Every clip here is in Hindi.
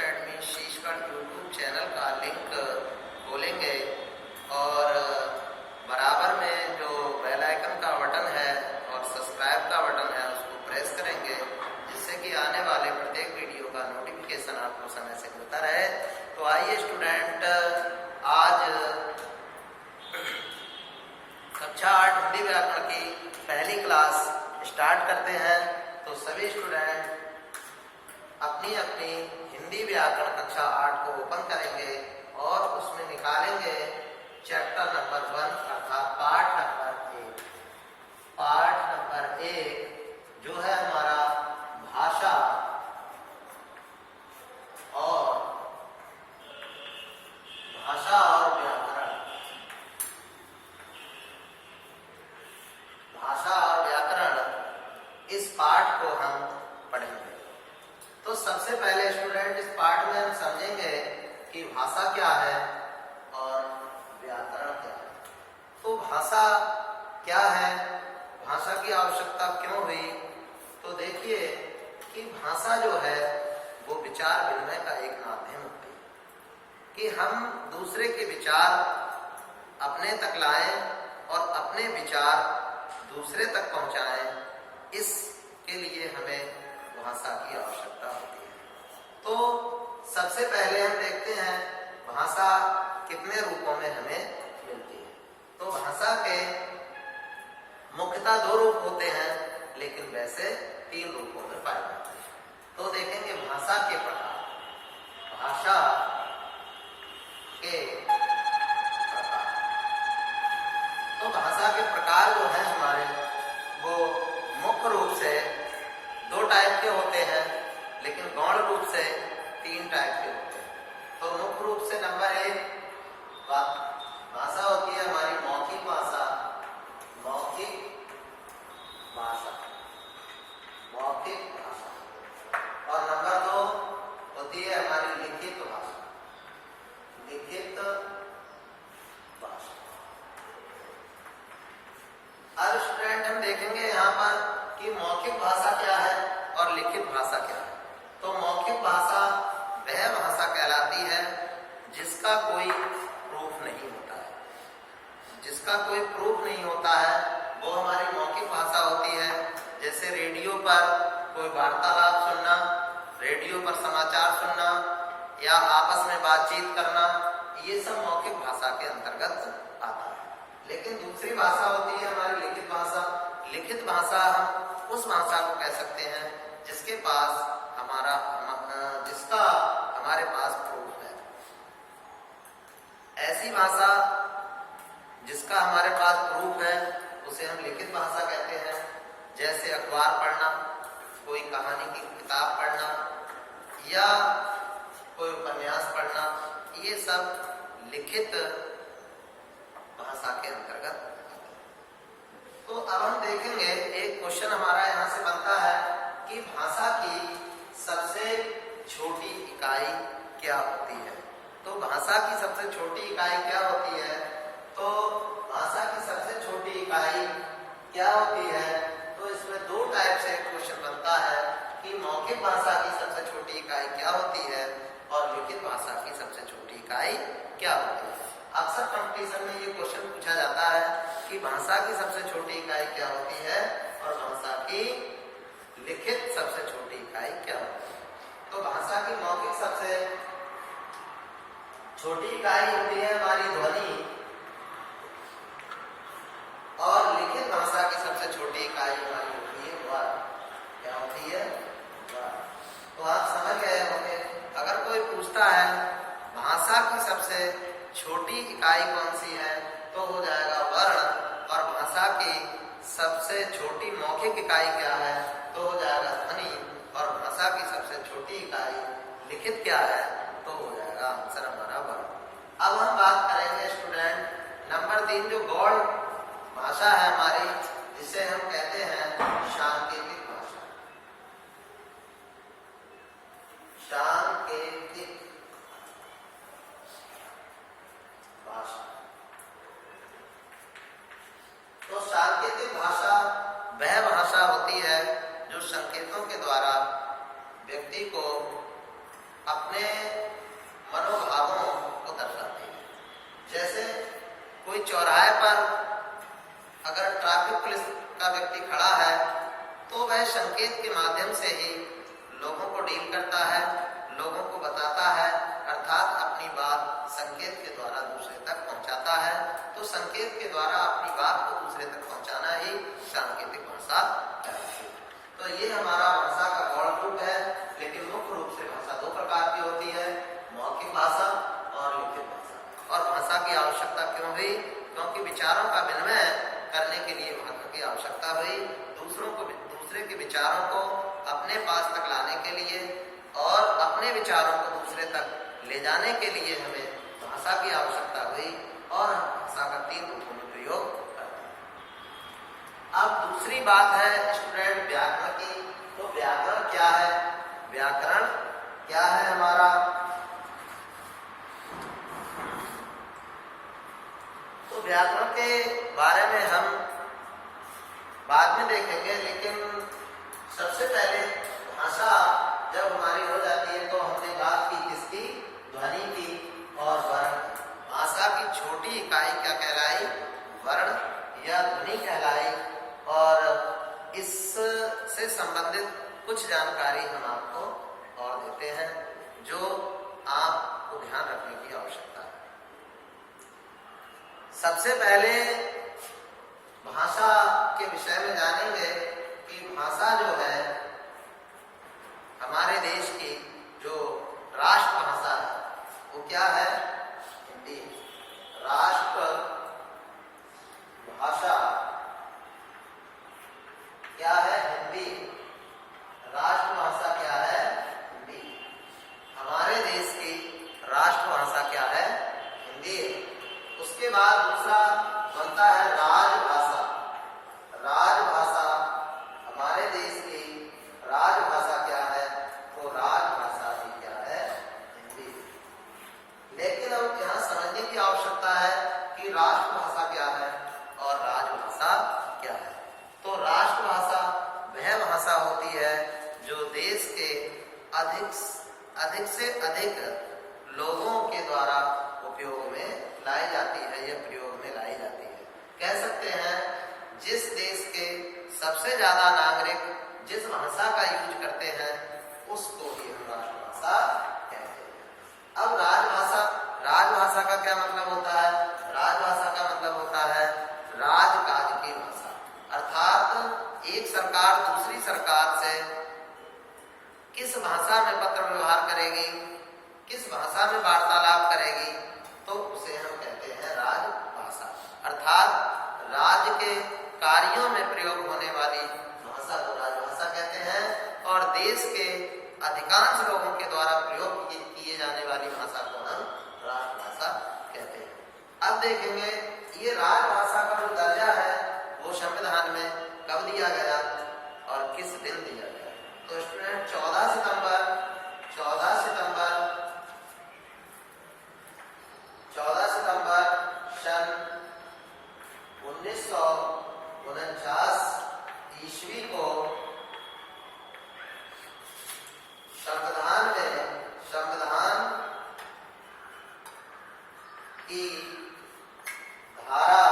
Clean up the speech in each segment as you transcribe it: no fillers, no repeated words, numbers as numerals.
एकेडमी शीशगढ़ यूट्यूब चैनल का लिंक खोलेंगे और बराबर में जो बेल आइकन का बटन है और सब्सक्राइब का बटन है उसको प्रेस करेंगे, जिससे कि आने वाले प्रत्येक वीडियो का नोटिफिकेशन आपको समय से मिलता रहे। तो आइए स्टूडेंट, आज कक्षा 8 हिंदी व्याकरण की पहली क्लास स्टार्ट करते हैं। तो सभी स्टूडेंट अपनी अपनी हिंदी व्याकरण कक्षा 8 को ओपन करेंगे और उसमें निकालेंगे चैप्टर नंबर 1 अर्थात पाठ नंबर 1। पाठ नंबर 1 जो है हमारा भाषा और व्याकरण। भाषा और व्याकरण, इस पाठ को हम पढ़ेंगे। तो सबसे पहले स्टूडेंट इस पाठ में हम समझेंगे कि भाषा क्या है और व्याकरण क्या है। तो भाषा क्या है, भाषा की आवश्यकता क्यों हुई? तो देखिए कि भाषा जो है वो विचार विनिमय का एक माध्यम होती है कि हम दूसरे के विचार अपने तक लाएं और अपने विचार दूसरे तक पहुंचाएं। इसके लिए हमें भाषा की आवश्यकता होती है। तो सबसे पहले हम देखते हैं भाषा कितने रूपों में हमें मिलती है। तो भाषा के मुख्यतः 2 रूप होते हैं, लेकिन वैसे 3 रूपों में पाए जाते हैं। तो देखेंगे भाषा के प्रकार। भाषा के प्रकार, तो भाषा के प्रकार जो है हमारे, वो मुख्य रूप से 2 टाइप के होते हैं, लेकिन गौण रूप से 3 टाइप के होते हैं। तो मुख्य रूप से नंबर 1 भाषा होती है हमारी मौखिक भाषा। मौखिक भाषा, मौखिक भाषा। और नंबर 2 होती है हमारी लिखित भाषा। लिखित भाषा। अब स्टूडेंट हम देखेंगे यहाँ पर कि मौखिक भाषा क्या है और लिखित भाषा क्या है। तो मौखिक भाषा वह भाषा कहलाती है जिसका कोई प्रूफ नहीं होता है। जिसका कोई प्रूफ नहीं होता है वो हमारी मौखिक भाषा होती है। जैसे रेडियो पर कोई वार्तालाप सुनना, रेडियो पर समाचार सुनना या आपस में बातचीत करना, ये सब मौखिक भाषा के अंतर्गत आता है। लेकिन दूसरी भाषा होती है हमारी लिखित भाषा। लिखित भाषा हम उस भाषा को कह सकते हैं जिसके पास जिसका हमारे पास प्रूफ है। ऐसी भाषा जिसका हमारे पास प्रूफ है उसे हम लिखित भाषा कहते हैं। जैसे अखबार पढ़ना, कोई कहानी की किताब पढ़ना या कोई उपन्यास पढ़ना, ये सब लिखित भाषा के अंतर्गत। तो अब हम देखेंगे, एक क्वेश्चन हमारा यहाँ से बनता है कि भाषा की सबसे छोटी इकाई क्या होती है। तो भाषा की सबसे छोटी इकाई क्या होती है? तो भाषा की सबसे छोटी इकाई क्या होती है? तो इसमें 2 टाइप से क्वेश्चन बनता है कि मौखिक भाषा की सबसे छोटी इकाई क्या होती है और लिखित भाषा की सबसे छोटी इकाई क्या होती है। अक्सर कंपटीशन में ये क्वेश्चन पूछा जाता है कि भाषा की सबसे छोटी इकाई क्या होती है और भाषा की लिखित सबसे छोटी इकाई क्या होती है। तो भाषा की मौखिक सबसे छोटी इकाई होती है हमारी ध्वनि और लिखित भाषा की सबसे छोटी इकाई हमारी होती है स्वर। क्या होती है? स्वर। तो आप समझ गए होंगे। अगर कोई पूछता है भाषा की सबसे छोटी इकाई कौन सी है, तो हो जाएगा वर्ण। और भाषा की सबसे छोटी मौखिक इकाई क्या है, तो हो जाएगा ध्वनि। और भाषा की सबसे छोटी इकाई लिखित क्या है, तो हो जाएगा आंसर हमारा वर्ण। अब हम बात करेंगे स्टूडेंट नंबर 3, जो गौण भाषा है हमारी, जिसे हम कहते हैं सांकेतिक भाषा। सांकेतिक भाषा। तो सांकेतिक भाषा वह भाषा होती है जो संकेतों के द्वारा व्यक्ति को अपने पुलिस का व्यक्ति खड़ा है तो वह संकेत के माध्यम से ही लोगों को डील करता है, लोगों को बताता है, अर्थात अपनी बात संकेत के द्वारा दूसरे तक पहुंचाता है। तो संकेत के द्वारा अपनी बात को दूसरे तक पहुंचाना ही सांकेतिक भाषा है। तो ये हमारा भाषा का गौण रूप है। लेकिन मुख्य रूप से भाषा दो प्रकार की होती है, मौखिक भाषा और लिखित भाषा। और भाषा की आवश्यकता क्यों हुई? क्योंकि विचारों का विनिमय करने के लिए भाषा की आवश्यकता हुई। दूसरे के विचारों को अपने पास तक लाने के लिए और अपने विचारों को दूसरे तक ले जाने के लिए हमें भाषा की आवश्यकता हुई और हम भाषा का 3 रूपों में प्रयोग करते हैं। अब दूसरी बात है स्टूडेंट व्याकरण की। तो व्याकरण क्या है? व्याकरण क्या है हमारा? तो व्याकरण के बारे में हम बाद में देखेंगे, लेकिन सबसे पहले भाषा जब हमारी हो जाती है तो हमने बात की किसकी? ध्वनि की और वर्ण। भाषा की छोटी इकाई क्या कहलाई? वर्ण या ध्वनि कहलाई। और इससे संबंधित कुछ जानकारी हम आपको और देते हैं जो आपको ध्यान रखने की आवश्यकता है। सबसे पहले भाषा के विषय में जानेंगे कि भाषा जो है हमारे देश की जो राष्ट्र भाषा है वो क्या है? हिंदी। राष्ट्र भाषा क्या है? हिंदी। राष्ट्र भाषा क्या है? हिंदी। हमारे देश की राष्ट्र भाषा क्या है? हिंदी। उसके बाद दूसरा बनता है राजभाषा। राजभाषा हमारे देश की राजभाषा क्या है? तो राजभाषा भी क्या है? हिंदी। लेकिन अब यहाँ समझने की आवश्यकता है कि राष्ट्रभाषा क्या है और राजभाषा क्या है। तो राष्ट्रभाषा वह भाषा होती है जो देश के अधिक से अधिक लोगों के द्वारा उपयोग में लाई जाती है या प्रयोग में लाई जाती है। कह सकते हैं जिस देश के सबसे ज्यादा नागरिक जिस भाषा का यूज करते हैं उसको ही हम राष्ट्रभाषा कहते हैं। अब राजभाषा का क्या मतलब होता है? राजभाषा का मतलब होता है राजकाज की भाषा। अर्थात एक सरकार दूसरी सरकार से किस भाषा में पत्र व्यवहार करेगी, किस भाषा में वार्तालाप करेगी, तो उसे हम कहते हैं राजभाषा। अर्थात राज्य के कार्यों में प्रयोग होने वाली भाषा को राजभाषा कहते हैं और देश के अधिकांश लोगों के द्वारा प्रयोग किए जाने वाली भाषा को हम राष्ट्रभाषा कहते हैं। अब देखेंगे ये राजभाषा का जो दर्जा है वो संविधान में कब दिया गया और किस दिन दिया गया? तो स्टूडेंट 14 सितंबर सन 1949 ईस्वी को संविधान की धारा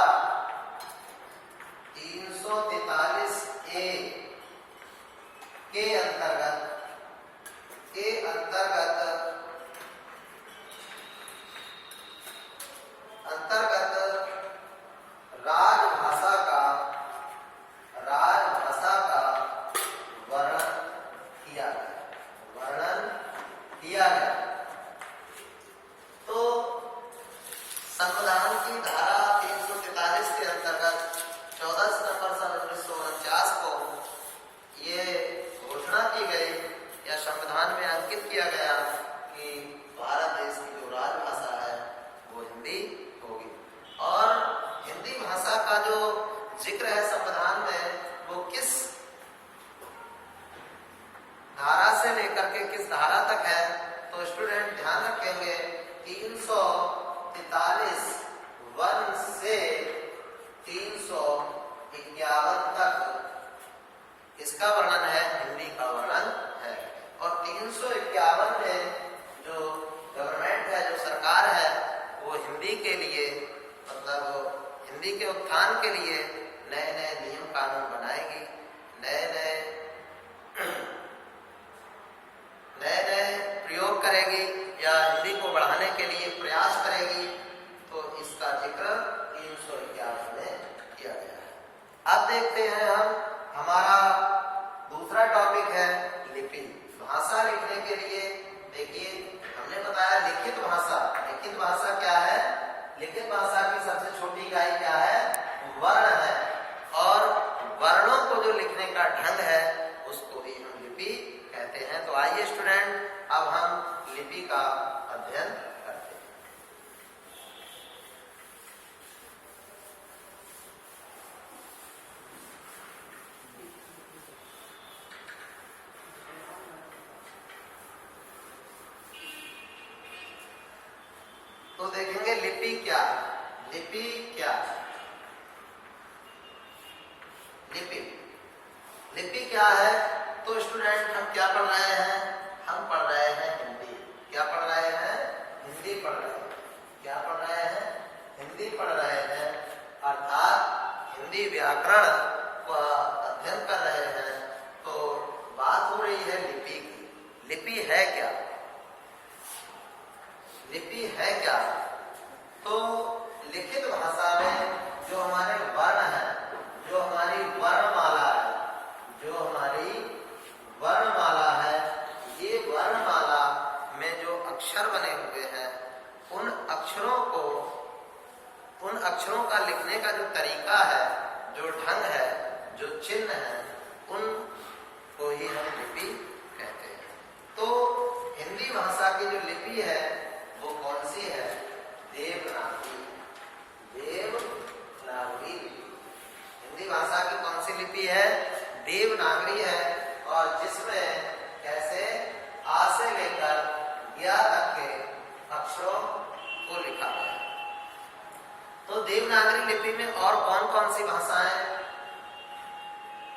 343A के अंतर्गत वर्णन किया गया। तो संविधान की धारा 343 के अंतर्गत 14 सितंबर सन 1949 को ये घोषणा की गई या संविधान में अंकित किया गया कि भारत देश की जो राजभाषा है वो हिंदी होगी। और हिंदी भाषा का जो जिक्र है संविधान में वो किस धारा से लेकर के किस धारा तक है? तो स्टूडेंट ध्यान रखेंगे 343 1 से 351 तक इसका वर्णन है, हिंदी का वर्णन है। और 351 में जो गवर्नमेंट है, जो सरकार है, वो हिंदी के लिए मतलब हिंदी के उत्थान के लिए नए नए नियम या हिंदी को बढ़ाने के लिए प्रयास करेगी, तो इसका जिक्र 351 में किया गया है। अब देखते हैं हम, हमारा दूसरा टॉपिक है लिपि। भाषा लिखने के लिए देखिए, हमने बताया लिखित भाषा। लिखित भाषा क्या है? लिखित भाषा की सबसे छोटी इकाई क्या है? वर्ण है। और वर्णों को जो लिखने का ढंग है उसको ही हम लिपि कहते हैं। तो आइए स्टूडेंट, अब हम लिपि का अध्ययन करते हैं। तो देखेंगे लिपि क्या है। लिपि क्या है? लिपि क्या है? तो स्टूडेंट हम क्या पढ़ रहे हैं? हम पढ़ रहे हैं हिंदी। क्या पढ़ रहे हैं? हिंदी पढ़ रहे हैं। क्या पढ़ रहे हैं? हिंदी पढ़ रहे हैं, अर्थात हिंदी व्याकरण का अध्ययन कर रहे हैं। तो बात हो रही है लिपि की। लिपि है क्या? लिपि है क्या? तो लिखित भाषा में जो हमारे वर्ण है, जो हमारी वर्णमाला है, जो हमारी वर्णमाला है, ये वर्णमाला में जो अक्षर बने हुए हैं, उन अक्षरों का लिखने का जो तरीका है, जो ढंग है, जो चिन्ह है, उनको ही हम लिपि कहते हैं। तो हिंदी भाषा की जो लिपि है वो कौन सी है? देवनागरी। देवनागरी हिंदी भाषा की कौन सी लिपि है? देवनागरी है। और जिसमें कैसे आ से लेकर या तक के अक्षरों को लिखा गया। तो देवनागरी लिपि में और कौन कौन सी भाषाएं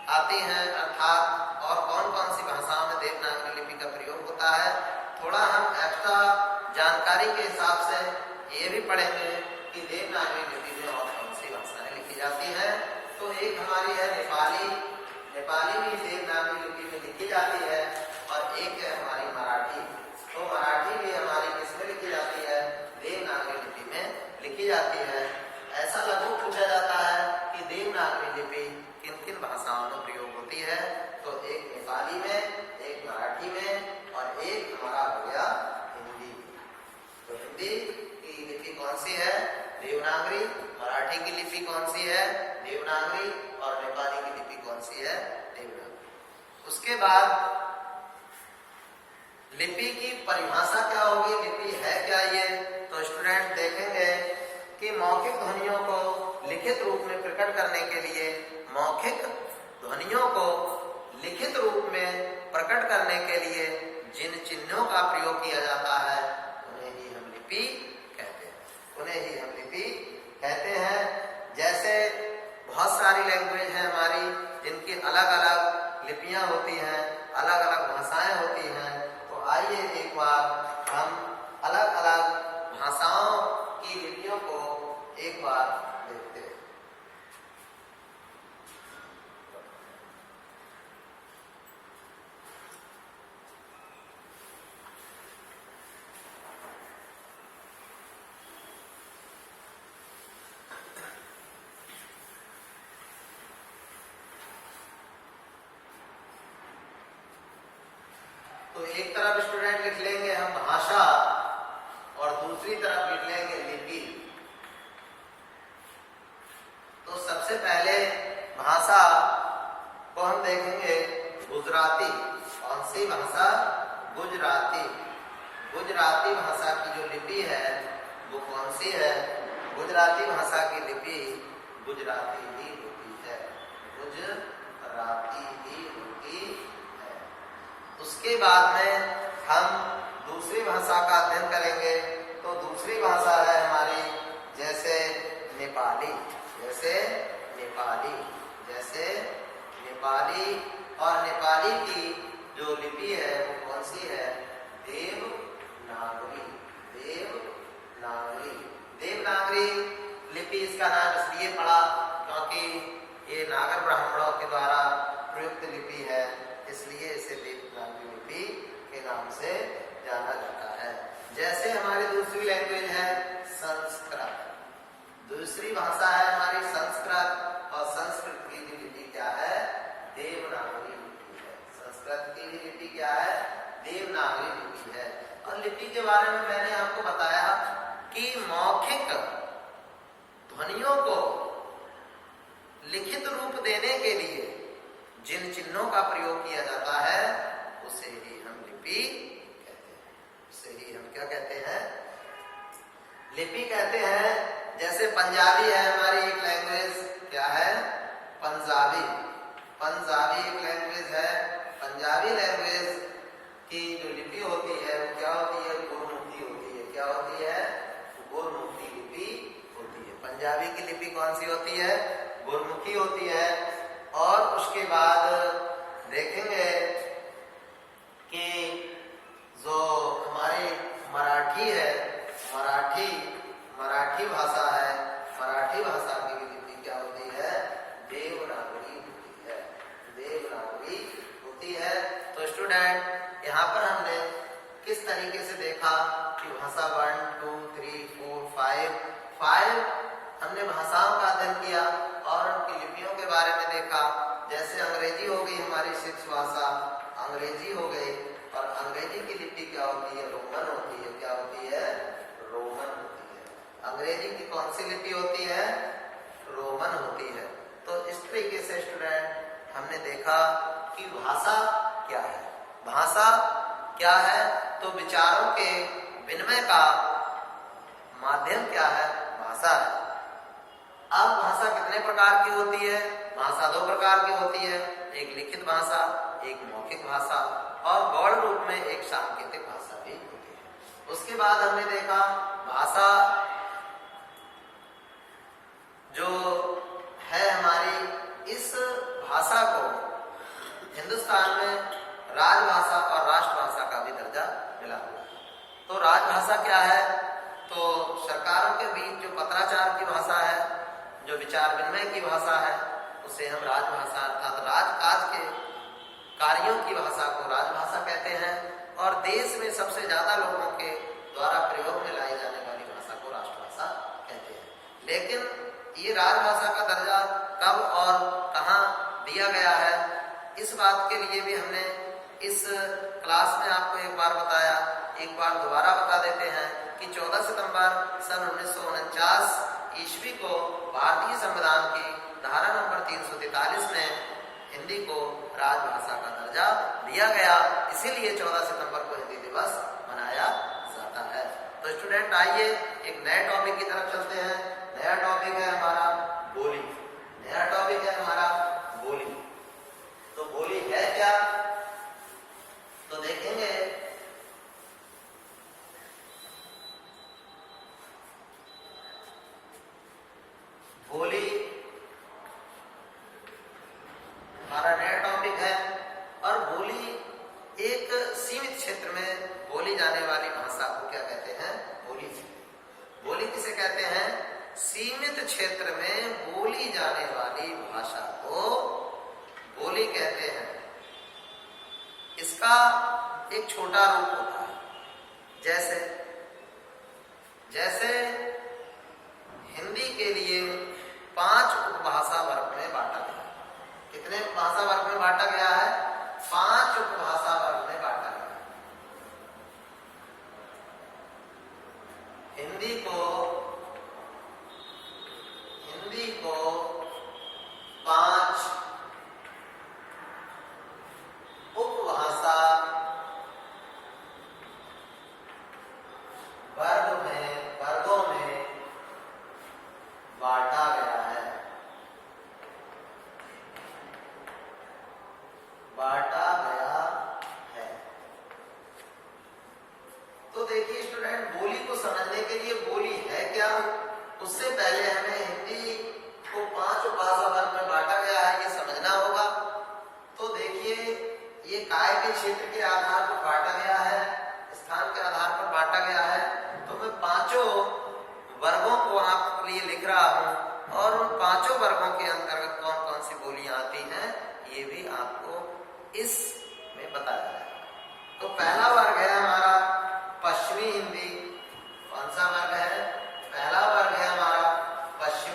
आती हैं, अर्थात और कौन कौन सी भाषाओं में देवनागरी लिपि का प्रयोग होता है, थोड़ा हम एक्स्ट्रा जानकारी के हिसाब से ये भी पढ़ेंगे कि देवनागरी लिपि में और कौन सी भाषाएं लिखी जाती हैं। तो एक हमारी है नेपाली। नेपाली भी देवनागरी लिपि में लिखी जाती है। और एक है हमारी मराठी। तो मराठी भी हमारी किसमें लिखी जाती है? देवनागरी लिपि में लिखी जाती है। ऐसा लगभग पूछा जाता है कि देवनागरी लिपि किन किन भाषाओं में प्रयोग होती है। तो एक नेपाली में, एक मराठी में, और एक हमारा हो गया हिंदी। तो हिंदी की लिपि कौन सी है? देवनागरी। मराठी की लिपि कौन सी है? देवनागरी। और नेपाली की लिपि कौन सी है? देवनागरी। उसके बाद लिपि की परिभाषा क्या होगी? लिपि है क्या ये? तो स्टूडेंट देखेंगे कि मौखिक ध्वनियों को लिखित रूप में प्रकट करने के लिए, मौखिक ध्वनियों को लिखित रूप में प्रकट करने के लिए जिन चिन्हों का प्रयोग किया जाता है उन्हें ही हम लिपि कहते हैं। उन्हें ही हम लिपि कहते हैं। जैसे बहुत सारी लैंग्वेज है हमारी जिनकी अलग अलग लिपियां होती हैं, अलग अलग भाषाएं होती हैं। तो आइए एक बार हम अलग अलग भाषाओं की लिपियों को एक बार देखते हैं। तो एक तरफ स्टूडेंट लिख लेंगे हम भाषा और दूसरी तरफ लिख लेंगे लिपि। तो सबसे पहले भाषा को हम देखेंगे गुजराती। कौन सी भाषा? गुजराती। गुजराती भाषा की जो लिपि है वो कौन सी है? गुजराती भाषा की लिपि गुजराती ही होती है। गुजराती ही होती है। उसके बाद में हम दूसरी भाषा का अध्ययन करेंगे। तो दूसरी भाषा है हमारी जैसे नेपाली। जैसे नेपाली। जैसे नेपाली। और नेपाली की जो लिपि है वो कौन सी है? देवनागरी। देवनागरी। देवनागरी लिपि इसका नाम इसलिए पड़ा क्योंकि ये नागर ब्राह्मणों के द्वारा प्रयुक्त लिपि है, इसलिए इसे देवनागरी लिपि के नाम से जाना जाता है। दूसरी भाषा है हमारी संस्कृत, और संस्कृत की भी लिपि क्या है? देवनागरी लिपि है। संस्कृत की भी लिपि क्या है? देवनागरी लिपि है। और लिपि के बारे में मैंने आपको बताया कि मौखिक ध्वनियों को लिखित रूप देने के लिए जिन चिन्हों का प्रयोग किया जाता है उसे ही हम लिपि कहते हैं। उसे ही हम क्या कहते हैं? लिपि कहते हैं। जैसे पंजाबी है हमारी एक लैंग्वेज, क्या है? पंजाबी। पंजाबी एक लैंग्वेज है। पंजाबी लैंग्वेज की जो लिपि होती है वो क्या होती है? गुरमुखी होती है। क्या होती है? गुरमुखी लिपि होती है। पंजाबी की लिपि कौन सी होती है? गुरमुखी होती है। और उसके बाद देखेंगे कि जो हमारी मराठी है, मराठी भाषा है, मराठी भाषा की लिपि क्या होती है? देवनागरी होती है। देवनागरी होती है। तो स्टूडेंट यहाँ पर हमने किस तरीके से देखा कि भाषा 1 2 3 4 5 हमने भाषाओं का अध्ययन किया और उनकी लिपियों के बारे में देखा। जैसे अंग्रेजी हो गई हमारी 6 भाषा, अंग्रेजी हो गई, और अंग्रेजी की लिपि क्या होती है? रोमन होती है। क्या होती है? रोमन होती है। अंग्रेजी की कौन सी लिपि होती है? रोमन होती है। तो इस तरीके से स्टूडेंट हमने देखा कि भाषा क्या है। भाषा क्या है? तो विचारों के विनिमय का माध्यम क्या है? भाषा है। अब भाषा कितने प्रकार की होती है? भाषा 2 प्रकार की होती है, एक लिखित भाषा, एक मौखिक भाषा, और गौण रूप में एक सांकेतिक भाषा भी होती है। उसके बाद हमने देखा भाषा जो है हमारी, इस भाषा को हिंदुस्तान में राजभाषा और राष्ट्रभाषा का भी दर्जा मिला हुआ है। तो राजभाषा क्या है? तो सरकारों के बीच जो पत्राचार की भाषा है, जो विचार विनिमय की भाषा है, उसे हम राजभाषा अर्थात राजकाज के कार्यों की भाषा को राजभाषा कहते हैं। और देश में सबसे ज्यादा लोगों के द्वारा प्रयोग में लाई जाने वाली भाषा को राष्ट्रभाषा कहते हैं। लेकिन ये राजभाषा का दर्जा कब और कहाँ दिया गया है, इस बात के लिए भी हमने इस क्लास में आपको एक बार बताया, एक बार दोबारा बता देते हैं कि 14 सितंबर सन 1949 ईस्वी को भारतीय संविधान की धारा नंबर 343 में हिंदी को राजभाषा का दर्जा दिया गया। इसीलिए 14 सितंबर को हिंदी दिवस मनाया जाता है। तो स्टूडेंट आइए एक नए टॉपिक की तरफ चलते हैं। नया टॉपिक है हमारा बोली। नया टॉपिक है हमारा बोली। तो बोली है क्या? तो देखेंगे बोली हमारा नया टॉपिक है। और बोली एक सीमित क्षेत्र में बोली जाने वाली भाषा को क्या कहते हैं? बोली। बोली किसे कहते हैं? सीमित क्षेत्र में बोली जाने वाली भाषा को बोली कहते हैं। इसका एक छोटा रूप होता है। जैसे हिंदी के लिए 5 उपभाषा वर्ग में बांटा गया है। कितने भाषा वर्ग में बांटा गया है? 5 उपभाषा वर्ग में बांटा गया है। हिंदी को 5 उपभाषा वर्गों में बांटा गया है। तो देखिए स्टूडेंट, बोली को समझने के लिए बोली है क्या, उससे पहले हमें हिंदी को 5 उपभाषा वर्ग में बांटा गया है ये समझना होगा। तो देखिए ये काय के क्षेत्र के आधार पर बांटा गया है, स्थान के आधार पर बांटा गया है। तो मैं 5 वर्गों को आपके लिए लिख रहा हूं और उन 5 वर्गों के अंतर्गत कौन कौन सी बोलियां आती हैं ये भी आपको इस में बताया है। तो पहला वर्ग है हमारा पश्चिमी हिंदी। कौन सा वर्ग है? पहला वर्ग है हमारा पश्चिमी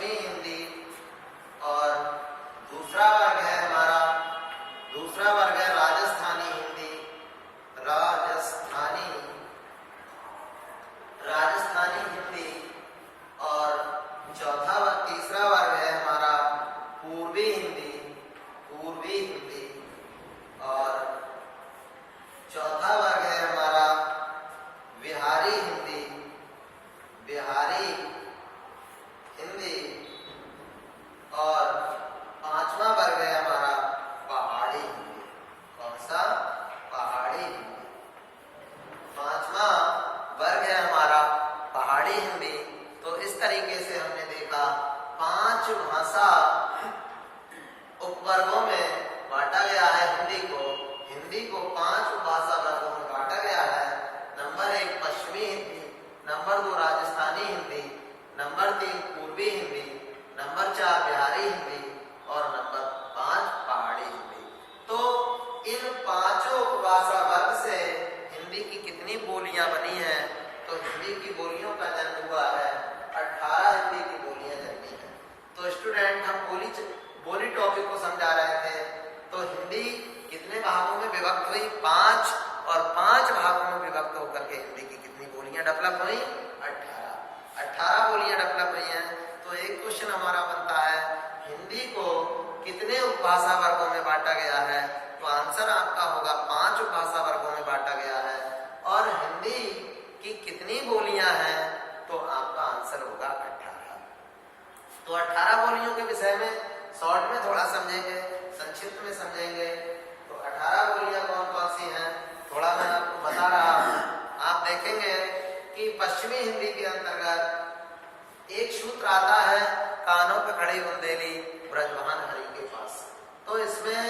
कि पश्चिमी हिंदी के अंतर्गत एक सूत्र आता है, कानों पे खड़ी बुंदेली ब्रजवान हरि के पास। तो इसमें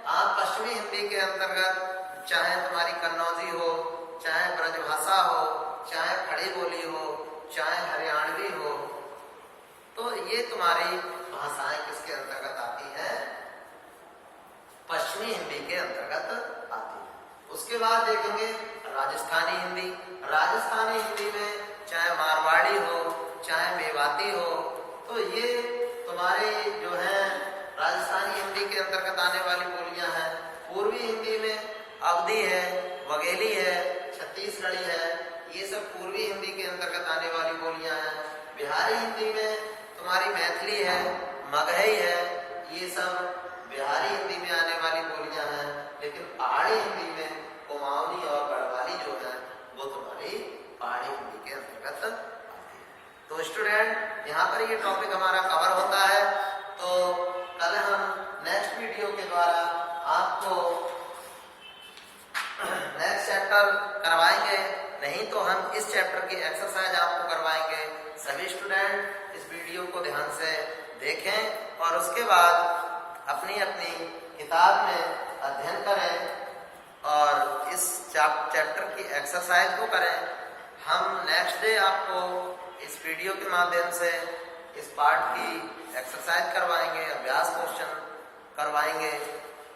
आप पश्चिमी हिंदी के अंतर्गत चाहे तुम्हारी कन्नौजी हो, चाहे ब्रजभाषा हो, चाहे खड़ी बोली हो, चाहे हरियाणवी हो, तो ये तुम्हारी भाषाएं किसके अंतर्गत आती हैं? पश्चिमी हिंदी के अंतर्गत आती है। उसके बाद देखेंगे राजस्थानी हिंदी। राजस्थानी हिंदी में चाहे मारवाड़ी हो, चाहे मेवाती हो, तो ये तुम्हारे जो है राजस्थानी हिंदी के अंतर्गत आने वाली बोलियां हैं। पूर्वी हिंदी में अवधी है, वघेली है, छत्तीसगढ़ी है, ये सब पूर्वी हिंदी के अंतर्गत आने वाली बोलियां हैं। बिहारी हिंदी में तुम्हारी मैथिली है, मगही है, ये सब बिहारी हिंदी में आने वाली बोलियां हैं। लेकिन पहाड़ी हिंदी में कुमाऊनी और गढ़वाली जो है वो तुम्हारी पहाड़ी हिंदी के अंतर्गत आती है। तो स्टूडेंट यहाँ पर ये टॉपिक हमारा कवर होता है। तो कल हम नेक्स्ट वीडियो के द्वारा आपको नेक्स्ट चैप्टर करवाएंगे, नहीं तो हम इस चैप्टर की एक्सरसाइज आपको करवाएंगे। सभी स्टूडेंट इस वीडियो को ध्यान से देखें और उसके बाद अपनी अपनी किताब में अध्ययन करें और इस चैप्टर की एक्सरसाइज को करें। हम नेक्स्ट डे आपको इस वीडियो के माध्यम से इस पार्ट की एक्सरसाइज करवाएंगे, अभ्यास क्वेश्चन करवाएंगे।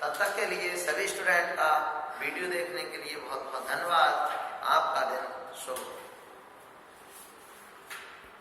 तब तक के लिए सभी स्टूडेंट का वीडियो देखने के लिए बहुत बहुत धन्यवाद।